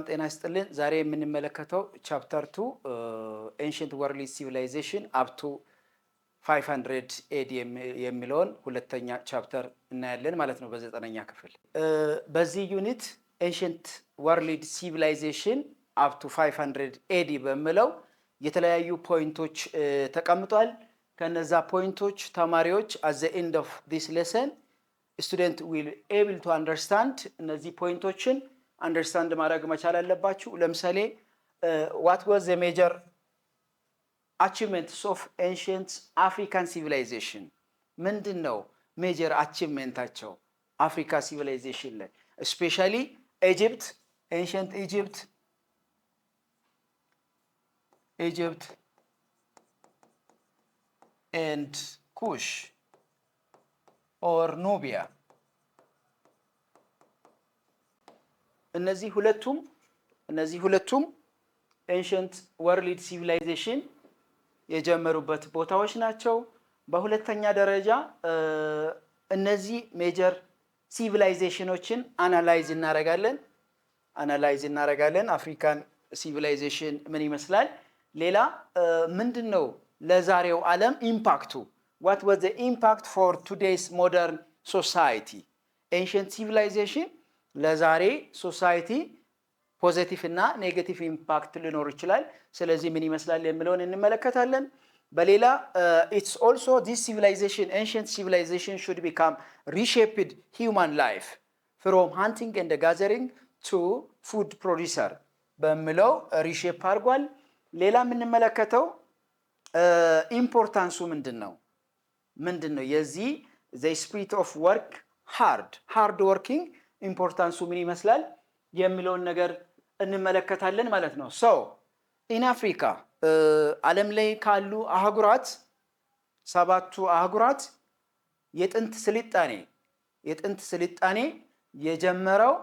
ጤና ይስጥልን። ዛሬ የምንመለከተው ቻፕተር 2 ኤንሽንት ወርልድ ሲቪላይዜሽን አፕ ቱ 500 ኤዲ የሚለውን ሁለተኛ ቻፕተር እናያለን ማለት ነው በዘጠነኛ ክፍል። በዚህ ዩኒት ኤንሽንት ወርልድ ሲቪላይዜሽን አፕ ቱ 500 ኤዲ በሚለው የተለያዩ ፖይንቶች ተቀምጧል። ከነዛ ፖይንቶች ተማሪዎች at the end of this lesson student will able to understand እነዚህ ፖይንቶችን አንደርስታንድ ማድረግ መቻል አለባችሁ። ለምሳሌ what was the major achievements of ancient African civilization? ምንድነው ሜጀር አቺቭመንታቸው አፍሪካ ሲቪላይዜሽን ላይ especially Egypt, ancient Egypt and Kush or Nubia. እነዚህ ሁለቱም ኤንሸንት ወርልድ ሲቪላይዜሽን የጀመሩበት ቦታዎች ናቸው። በሁለተኛ ደረጃ እነዚህ ሜጀር ሲቪላይዜሽኖችን አናላይዝ እናደርጋለን። አፍሪካን ሲቪላይዜሽን ምን ይመስላል? ሌላ ምንድነው ለዛሬው ዓለም ኢምፓክቱ? what was the impact for today's modern society? ancient civilization ለዛሬ ሶሳይቲ ፖዚቲቭ እና ኔጌቲቭ ኢምፓክት ሊኖር ይችላል። ስለዚህ ምን ይመስላል የሚለውን እንመለከታለን። በሌላ it's also this civilization, ancient civilization should become reshaped human life from hunting and gathering to food producer በሚለው ሪሼፕ አድርጓል። ሌላ የምንመለከተው ኢምፖርታንሱ ምንድነው የዚህ the spirit of work hard working ኢምፖርታንሱ ምን ይመስላል የሚለውን ነገር እንመለከታለን ማለት ነው። ሶ ኢን አፍሪካ ዓለም ላይ ካሉ አህጉራት ሰባቱ አህጉራት የጥንት ስልጣኔ የጀመረው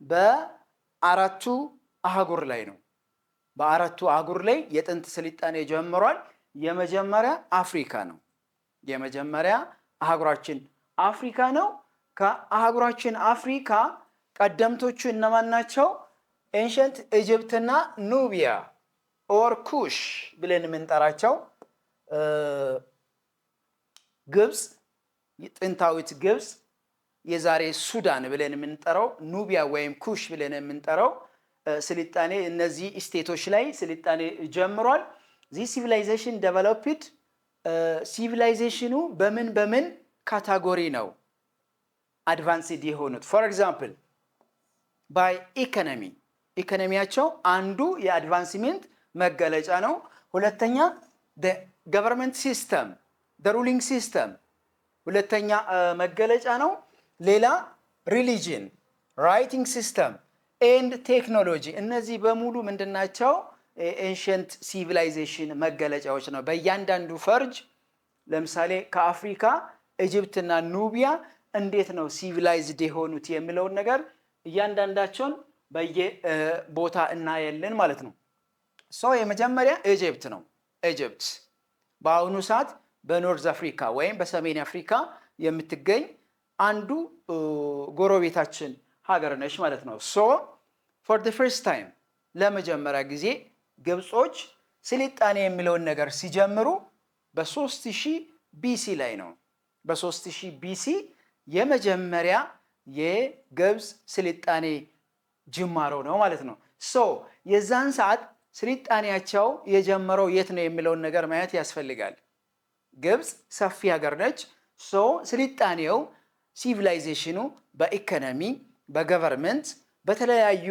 በአራቱ አህጉር ላይ ነው። በአራቱ አህጉር ላይ የጥንት ስልጣኔ ጀምሯል። የመጀመሪያ አፍሪካ ነው። የመጀመሪያ አህጉራችን አፍሪካ ነው። ከአህጉራችን አፍሪካ ቀደምቶቹ እነማን ናቸው? ኤንሸንት ኢጅፕትና ኑቢያ ኦር ኩሽ ብለን የምንጠራቸው ግብፅ፣ ጥንታዊት ግብፅ፣ የዛሬ ሱዳን ብለን የምንጠራው ኑቢያ ወይም ኩሽ ብለን የምንጠራው ስልጣኔ እነዚህ ስቴቶች ላይ ስልጣኔ ጀምሯል። ዚህ ሲቪላይዜሽን ዴቨሎፕድ ሲቪላይዜሽኑ በምን ካታጎሪ ነው አድቫንስድ የሆኑት? ፎር ኤግዛምፕል ባይ ኢኮኖሚያቸው አንዱ የአድቫንስሜንት መገለጫ ነው። ሁለተኛ ገቨርንመንት ሲስተም ሩሊንግ ሲስተም ሁለተኛ መገለጫ ነው። ሌላ ሪሊጅን ራይቲንግ ሲስተም ኤንድ ቴክኖሎጂ እነዚህ በሙሉ ምንድናቸው? ኤንሸንት ሲቪላይዜሽን መገለጫዎች ነው። በእያንዳንዱ ፈርጅ ለምሳሌ ከአፍሪካ ኢጅፕትና ኑቢያ እንዴት ነው ሲቪላይዝድ የሆኑት የሚለውን ነገር እያንዳንዳቸውን በየቦታ እናያለን ማለት ነው። ሶ የመጀመሪያ ኢጅፕት ነው። ኢጅፕት በአሁኑ ሰዓት በኖርዝ አፍሪካ ወይም በሰሜን አፍሪካ የምትገኝ አንዱ ጎረቤታችን ሀገር ነች ማለት ነው። ሶ ፎር ዘ ፈርስት ታይም ለመጀመሪያ ጊዜ ግብጾች ስልጣኔ የሚለውን ነገር ሲጀምሩ በ3000 ቢሲ ላይ ነው። በ3000 ቢሲ የመጀመሪያ የግብፅ ስልጣኔ ጅማሮ ነው ማለት ነው። ሶ የዛን ሰዓት ስልጣኔያቸው የጀመረው የት ነው የሚለውን ነገር ማየት ያስፈልጋል። ግብፅ ሰፊ ሀገር ነች። ሶ ስልጣኔው ሲቪላይዜሽኑ በኢኮኖሚ በገቨርንመንት በተለያዩ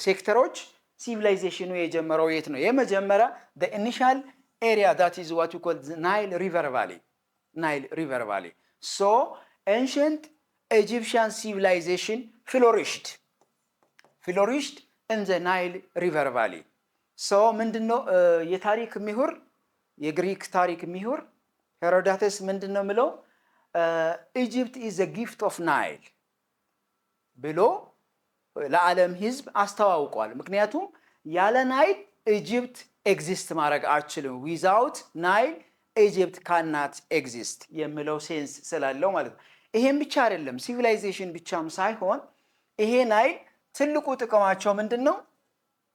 ሴክተሮች ሲቪላይዜሽኑ የጀመረው የት ነው? የመጀመሪያ the initial area that is what we call the Nile River Valley. So ancient Egyptian civilization flourished in the Nile River Valley. So ምንድነው የታሪክ ምሁር የግሪክ ታሪክ ምሁር ሄሮዳተስ ምንድነው የሚለው? Egypt is a gift of Nile ብሎ ለዓለም ህዝብ አስተዋውቋል። ምክንያቱም ያለ ናይል ኢጅፕት ኤግዚስት ማድረግ አትችልም። ዊዛውት ናይል ኢጅፕት ካናት ኤግዚስት የሚለው ሴንስ ስላለው ማለት ነው። ይሄን ብቻ አይደለም ሲቪላይዜሽን ብቻም ሳይሆን ይሄ ናይል ትልቁ ጥቅማቸው ምንድነው?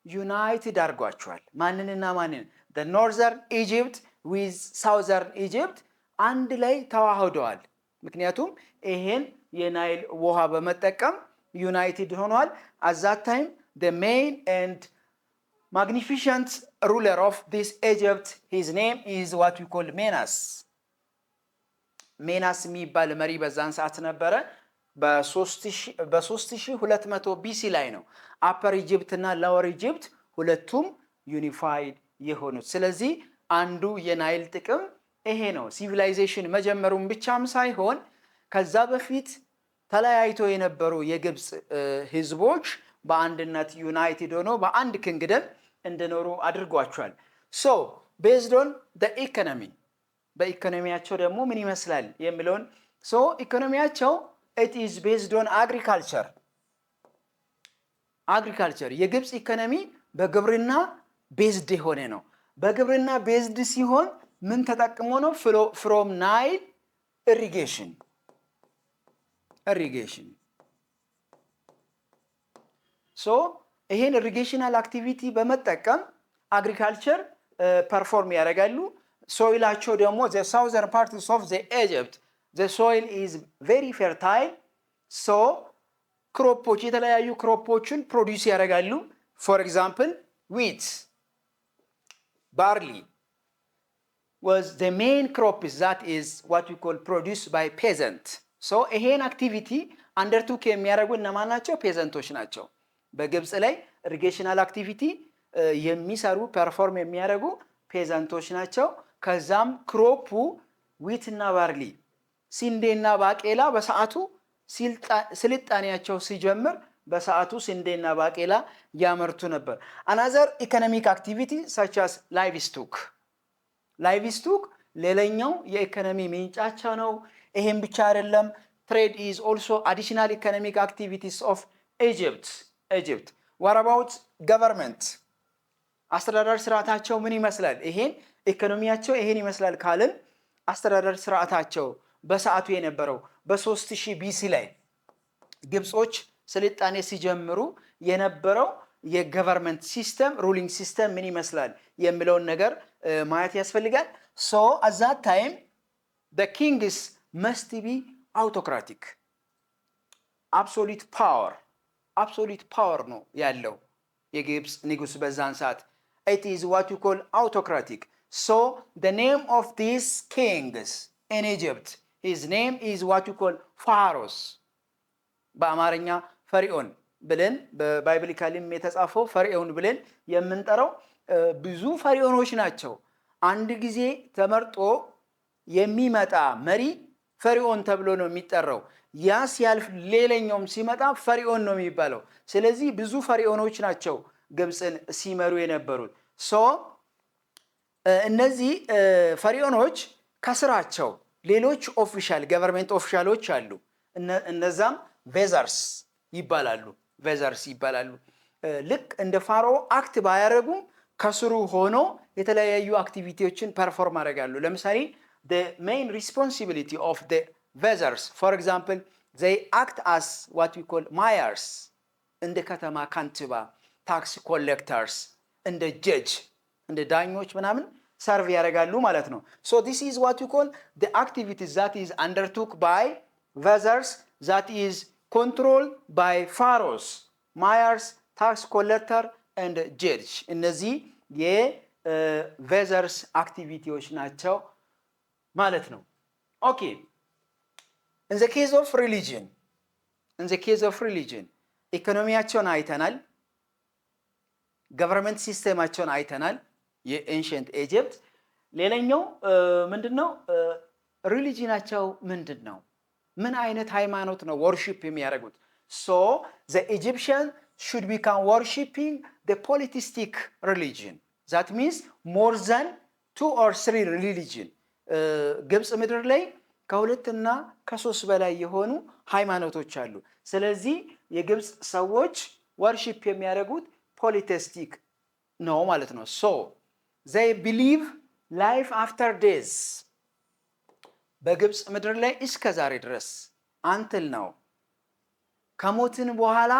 ዩናይትድ አድርጓቸዋል። ማንንና ማንን? ኖርዘርን ኢጅፕት ዊዝ ሳውዘርን ኢጅፕት አንድ ላይ ተዋህደዋል። ምክንያቱም ይሄን የናይል ውሃ በመጠቀም ዩናይትድ ሆኗል። አዛት ታይም ሜይን ኤንድ magnificent ruler of this Egypt, his name is what we call Menas. ሜናስ የሚባል መሪ በዛን ሰዓት ነበረ። በ3200 ቢሲ ላይ ነው አፐር ኢጅፕት እና ሎወር ኢጅፕት ሁለቱም ዩኒፋይድ የሆኑት። ስለዚህ አንዱ የናይል ጥቅም ይሄ ነው። ሲቪላይዜሽን መጀመሩን ብቻም ሳይሆን ከዛ በፊት ተለያይቶ የነበሩ የግብፅ ህዝቦች በአንድነት ዩናይትድ ሆኖ በአንድ ክንግደም እንደኖሩ አድርጓቸዋል። ሶ ቤዝድ ኦን ኢኮኖሚ በኢኮኖሚያቸው ደግሞ ምን ይመስላል የሚለውን ሶ ኢኮኖሚያቸው ኢት ኢዝ ቤዝድ ኦን አግሪካልቸር የግብፅ ኢኮኖሚ በግብርና ቤዝድ የሆነ ነው። በግብርና ቤዝድ ሲሆን ምን ተጠቅሞ ነው? ፍሮም ናይል ኢሪጌሽን ሶ ይሄን ኢሪጌሽናል አክቲቪቲ በመጠቀም አግሪካልቸር ፐርፎርም ያደርጋሉ። ሶይላቸው ደግሞ ዘ ሳውዘርን ፓርትስ ኦፍ ዘ ኢጅፕት ዘ ሶይል ኢዝ ቬሪ ፈርታይል ሶ ክሮፖች የተለያዩ ክሮፖችን ፕሮዲውስ ያደርጋሉ። ፎር ኤግዛምፕል ዊት ባርሊ was the main crop that is what we call produced by peasant. so ይሄን አክቲቪቲ አንደርቱክ የሚያደርጉ እነማን ናቸው? ፔዘንቶች ናቸው። በግብፅ ላይ ኢሪጌሽናል አክቲቪቲ የሚሰሩ ፐርፎርም የሚያደርጉ ፔዘንቶች ናቸው። ከዛም ክሮፑ ዊት እና ባርሊ ስንዴና ባቄላ በሰዓቱ ስልጣኔያቸው ሲጀምር በሰዓቱ ስንዴና ባቄላ ያመርቱ ነበር። አናዘር ኢኮኖሚክ አክቲቪቲ such as ላይቭስቶክ ሌላኛው የኢኮኖሚ ምንጫቸው ነው። ይሄን ብቻ አይደለም። ትሬድ ኢዝ ኦልሶ አዲሽናል ኢኮኖሚክ አክቲቪቲስ ኦፍ ኢጅፕት what about government አስተዳደር ስርዓታቸው ምን ይመስላል? ይሄን ኢኮኖሚያቸው ይሄን ይመስላል ካልን አስተዳደር ስርዓታቸው በሰዓቱ የነበረው በ3000 ቢሲ ላይ ግብጾች ስልጣኔ ሲጀምሩ የነበረው የገቨርንመንት ሲስተም ሩሊንግ ሲስተም ምን ይመስላል የሚለውን ነገር ማየት ያስፈልጋል። ሶ at that time the kings must be autocratic absolute power ነው ያለው የግብፅ ንጉስ በዛን ሰዓት it is what you call autocratic. so the name of these kings in Egypt his name is what you call pharaohs በአማርኛ ፈርዖን ብለን በባይብሊካሊም የተጻፈው ፈርዖን ብለን የምንጠራው ብዙ ፈርዖኖች ናቸው። አንድ ጊዜ ተመርጦ የሚመጣ መሪ ፈርዖን ተብሎ ነው የሚጠራው። ያ ሲያልፍ ሌላኛውም ሲመጣ ፈርዖን ነው የሚባለው። ስለዚህ ብዙ ፈርዖኖች ናቸው ግብፅን ሲመሩ የነበሩት። ሶ እነዚህ ፈርዖኖች ከስራቸው ሌሎች ኦፊሻል ገቨርንመንት ኦፊሻሎች አሉ። እነዛም ቬዘርስ ይባላሉ። ልክ እንደ ፋሮ አክት ባያረጉም ከስሩ ሆኖ የተለያዩ አክቲቪቲዎችን ፐርፎርም ያደርጋሉ። ለምሳሌ the main responsibility of the vezers for example they act as what we call mayors እንደ ከተማ ካንቲባ ታክስ ኮሌክተርስ እንደ ጀጅ እንደ ዳኞች ምናምን ሰርቭ ያደርጋሉ ማለት ነው። so this is what we call the activities that is undertook by vezers that is controlled by pharaohs mayors tax collector and judge እነዚህ የቬዘርስ አክቲቪቲዎች ናቸው ማለት ነው። ኦኬ in the case of religion ኢኮኖሚያቸውን አይተናል፣ ገቨርንመንት ሲስተማቸውን አይተናል የኤንሸንት ኢጅፕት። ሌላኛው ምንድነው? ሪሊጂናቸው ምንድነው? ምን አይነት ሃይማኖት ነው ወርሺፕ የሚያደርጉት? so the Egyptian should become worshiping the polytheistic religion that means more than 2 or 3 religion ግብፅ ምድር ላይ ከሁለትና ከሶስት በላይ የሆኑ ሃይማኖቶች አሉ። ስለዚህ የግብፅ ሰዎች ወርሺፕ የሚያደርጉት ፖሊቴስቲክ ነው ማለት ነው። so they believe life after death በግብፅ ምድር ላይ እስከ ዛሬ ድረስ አንትል ነው ከሞትን በኋላ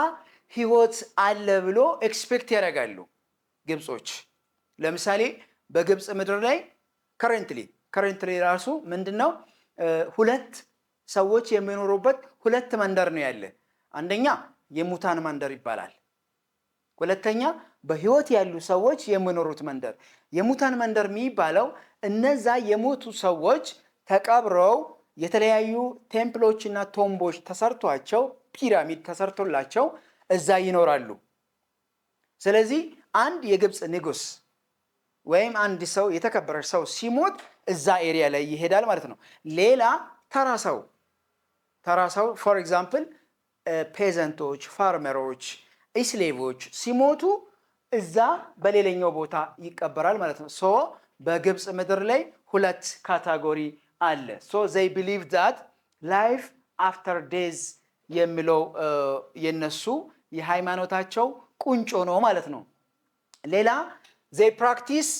ህይወት አለ ብሎ ኤክስፔክት ያደርጋሉ ግብጾች። ለምሳሌ በግብጽ ምድር ላይ ከረንትሊ ራሱ ምንድነው ሁለት ሰዎች የሚኖሩበት ሁለት መንደር ነው ያለ። አንደኛ የሙታን መንደር ይባላል። ሁለተኛ በህይወት ያሉ ሰዎች የሚኖሩት መንደር። የሙታን መንደር የሚባለው እነዛ የሞቱ ሰዎች ተቀብረው የተለያዩ ቴምፕሎችና ቶምቦች ተሰርቷቸው ፒራሚድ ተሰርቶላቸው እዛ ይኖራሉ። ስለዚህ አንድ የግብጽ ንጉስ ወይም አንድ ሰው የተከበረ ሰው ሲሞት እዛ ኤሪያ ላይ ይሄዳል ማለት ነው። ሌላ ተራ ሰው ፎር ኤግዛምፕል ፔዘንቶች፣ ፋርመሮች፣ ስሌቮች ሲሞቱ እዛ በሌላኛው ቦታ ይቀበራል ማለት ነው። ሶ በግብጽ ምድር ላይ ሁለት ካታጎሪ አለ። ሶ they believe that life after death የሚለው የነሱ የሃይማኖታቸው ቁንጮ ነው ማለት ነው። ሌላ they practice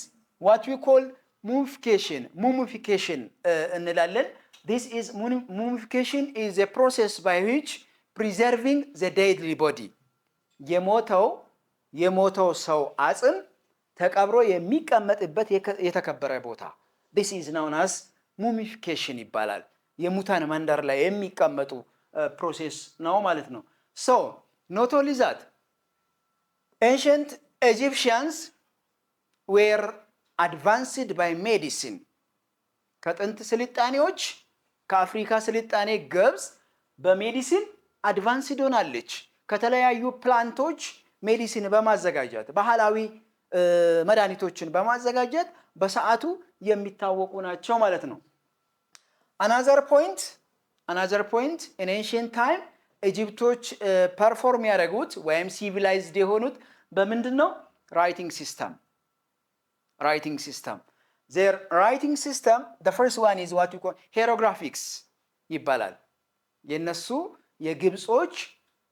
what we call mummification እንላለን። This is mummification is a process by which preserving the deadly body የሞተው ሰው አጽም ተቀብሮ የሚቀመጥበት የተከበረ ቦታ this is known as mummification ይባላል። የሙታን መንደር ላይ የሚቀመጡ ፕሮሴስ ነው ማለት ነው። so not only that ancient Egyptians were advanced by medicine ከጥንት ስልጣኔዎች ከአፍሪካ ስልጣኔ ግብጽ በሜዲሲን አድቫንስድ ሆናለች። ከተለያዩ ፕላንቶች ሜዲሲን በማዘጋጀት ባህላዊ መድኃኒቶችን በማዘጋጀት በሰዓቱ የሚታወቁ ናቸው ማለት ነው። another point in ancient time ኢጂፕቶች ፐርፎርም ያደረጉት ወይም ሲቪላይዝድ የሆኑት በምንድን ነው? writing system their writing system the first one is what you call hieroglyphics ይባላል። የነሱ የግብጾች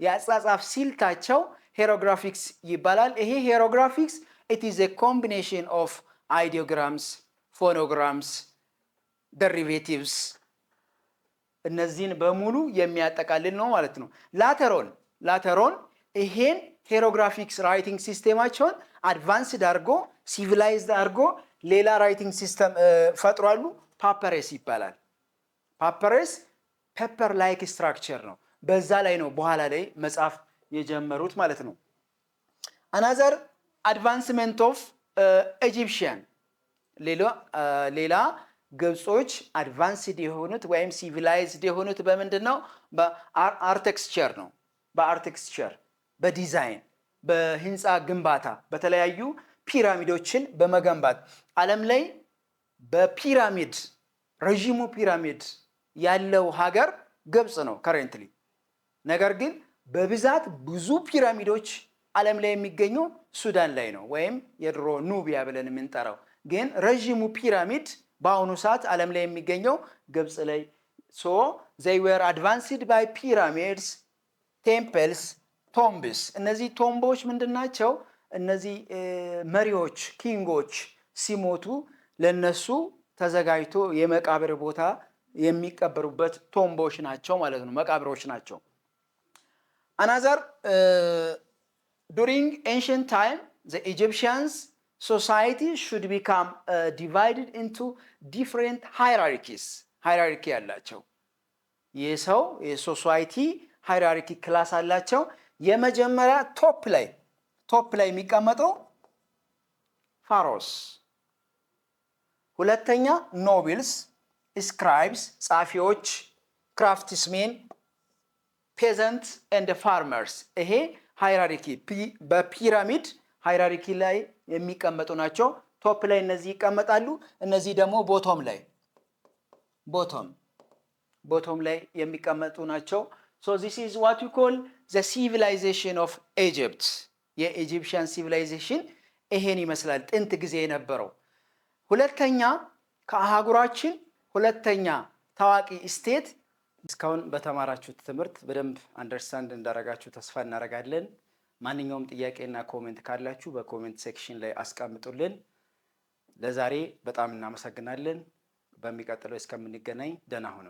የአጻጻፍ ስልታቸው hieroglyphics ይባላል። ይሄ hieroglyphics it is a combination of ideograms, phonograms, derivatives እነዚህን በሙሉ የሚያጠቃልል ነው ማለት ነው። ላተሮን ይሄን hieroglyphics writing ሲስተማቸውን አድቫንስድ አድርጎ ሲቪላይዝድ አድርጎ ሌላ ራይቲንግ ሲስተም ፈጥሯሉ። ፓፐረስ ይባላል። ፓፐረስ ፔፐር ላይክ ስትራክቸር ነው። በዛ ላይ ነው በኋላ ላይ መጻፍ የጀመሩት ማለት ነው። another advancement of Egyptian ሌላ ግብጾች አድቫንስድ የሆኑት ወይም ሲቪላይዝድ የሆኑት በምንድን ነው? በአርክቴክቸር ነው። በአርክቴክቸር በዲዛይን በህንፃ ግንባታ በተለያዩ ፒራሚዶችን በመገንባት ዓለም ላይ በፒራሚድ ረዥሙ ፒራሚድ ያለው ሀገር ግብጽ ነው ከረንትሊ። ነገር ግን በብዛት ብዙ ፒራሚዶች ዓለም ላይ የሚገኙ ሱዳን ላይ ነው ወይም የድሮ ኑቢያ ብለን የምንጠራው። ግን ረዥሙ ፒራሚድ በአሁኑ ሰዓት ዓለም ላይ የሚገኘው ግብጽ ላይ። so they were advanced by pyramids, temples, tombs እነዚህ ቶምቦች ምንድናቸው? እነዚህ መሪዎች ኪንጎች ሲሞቱ ለነሱ ተዘጋጅቶ የመቃብር ቦታ የሚቀበሩበት ቶምቦች ናቸው ማለት ነው፣ መቃብሮች ናቸው። another during ancient time the Egyptians society should become divided into different hierarchy ያላቸው የሰው የሶሳይቲ ሃይራርኪ ክላስ አላቸው። የመጀመሪያ ቶፕ ላይ የሚቀመጠው ፋሮስ፣ ሁለተኛ ኖቢልስ፣ ስክራይብስ ጻፊዎች፣ ክራፍትስሜን፣ ፔዘንት ኤንድ ፋርመርስ። ይሄ ሃይራርኪ በፒራሚድ ሃይራርኪ ላይ የሚቀመጡ ናቸው። ቶፕ ላይ እነዚህ ይቀመጣሉ። እነዚህ ደግሞ ቦቶም ላይ የሚቀመጡ ናቸው። so this is what we call the civilization of Egypt የኢጂፕሽያን ሲቪላይዜሽን ይሄን ይመስላል ጥንት ጊዜ የነበረው። ሁለተኛ ከአህጉራችን ሁለተኛ ታዋቂ ስቴት። እስካሁን በተማራችሁት ትምህርት በደንብ አንደርስታንድ እንዳደረጋችሁ ተስፋ እናደርጋለን። ማንኛውም ጥያቄና ኮሜንት ካላችሁ በኮሜንት ሴክሽን ላይ አስቀምጡልን። ለዛሬ በጣም እናመሰግናለን። በሚቀጥለው እስከምንገናኝ ደህና ሁኑ።